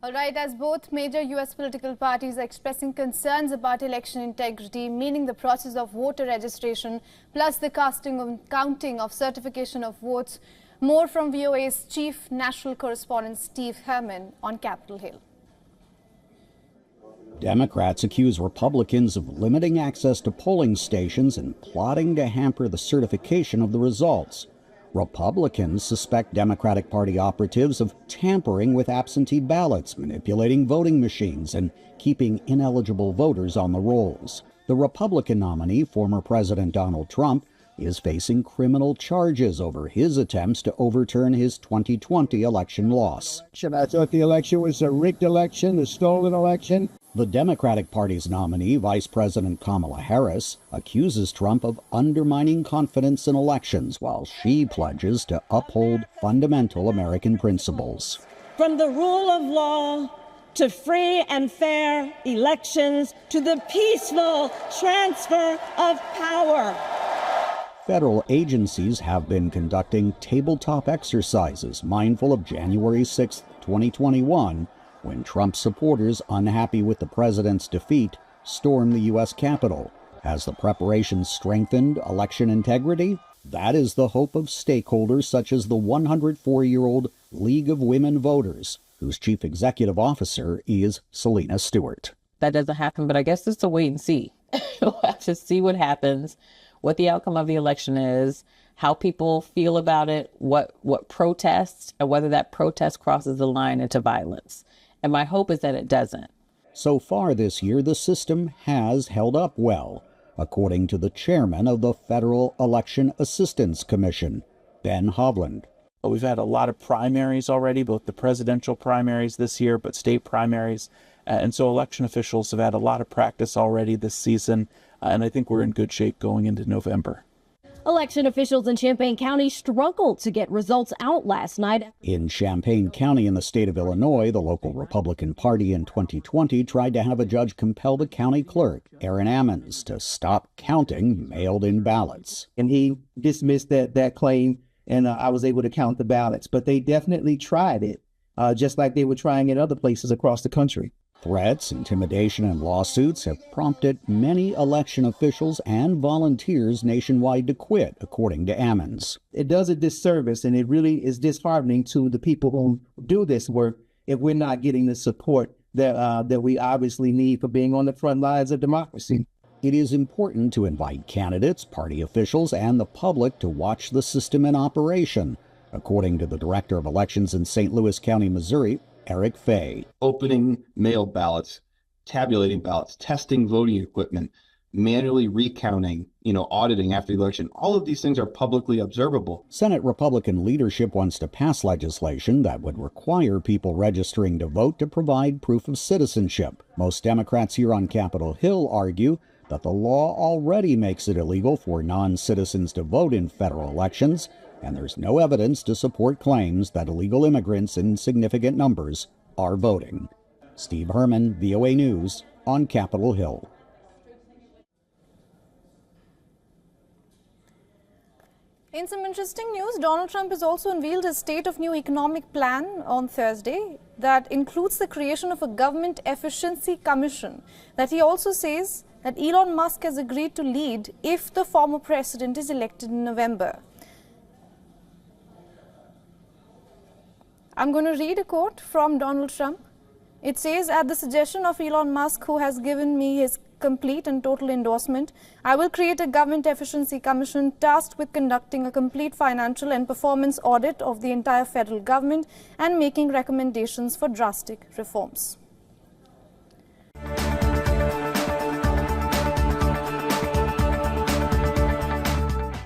All right, as both major U.S. political parties are expressing concerns about election integrity, meaning the process of voter registration, plus the counting of certification of votes. More from VOA's Chief National Correspondent Steve Herman on Capitol Hill. Democrats accuse Republicans of limiting access to polling stations and plotting to hamper the certification of the results. Republicans suspect Democratic Party operatives of tampering with absentee ballots, manipulating voting machines, and keeping ineligible voters on the rolls. The Republican nominee, former President Donald Trump, is facing criminal charges over his attempts to overturn his 2020 election loss. I thought the election was a rigged election, a stolen election. The Democratic Party's nominee, Vice President Kamala Harris, accuses Trump of undermining confidence in elections while she pledges to uphold fundamental American principles. From the rule of law to free and fair elections to the peaceful transfer of power. Federal agencies have been conducting tabletop exercises mindful of January 6, 2021, when Trump supporters, unhappy with the president's defeat, stormed the U.S. Capitol. Has the preparations strengthened election integrity? That is the hope of stakeholders such as the 104-year-old League of Women Voters, whose chief executive officer is Selena Stewart. That doesn't happen, but I guess it's a wait and see. We'll have to see what happens, what the outcome of the election is, how people feel about it, what protests, and whether that protest crosses the line into violence. And my hope is that it doesn't. So far this year, the system has held up well, according to the chairman of the Federal Election Assistance Commission, Ben Hovland. We've had a lot of primaries already, both the presidential primaries this year, but state primaries. And so election officials have had a lot of practice already this season, and I think we're in good shape going into November. Election officials in Champaign County struggled to get results out last night. In Champaign County in the state of Illinois, the local Republican Party in 2020 tried to have a judge compel the county clerk, Aaron Ammons, to stop counting mailed-in ballots. And he dismissed that claim, and I was able to count the ballots. But they definitely tried it, just like they were trying it other places across the country. Threats, intimidation, and lawsuits have prompted many election officials and volunteers nationwide to quit, according to Ammons. It does a disservice, and it really is disheartening to the people who do this work if we're not getting the support that we obviously need for being on the front lines of democracy. It is important to invite candidates, party officials, and the public to watch the system in operation, according to the Director of Elections in St. Louis County, Missouri, Eric Fay. Opening mail ballots, tabulating ballots, testing voting equipment, manually recounting, auditing after the election. All of these things are publicly observable. Senate Republican leadership wants to pass legislation that would require people registering to vote to provide proof of citizenship. Most Democrats here on Capitol Hill argue that the law already makes it illegal for non-citizens to vote in federal elections, and there's no evidence to support claims that illegal immigrants in significant numbers are voting. Steve Herman, VOA News, on Capitol Hill. In some interesting news, Donald Trump has also unveiled his State of New Economic Plan on Thursday that includes the creation of a government efficiency commission that he also says that Elon Musk has agreed to lead if the former president is elected in November. I'm going to read a quote from Donald Trump. It says, "At the suggestion of Elon Musk, who has given me his complete and total endorsement, I will create a government efficiency commission tasked with conducting a complete financial and performance audit of the entire federal government and making recommendations for drastic reforms."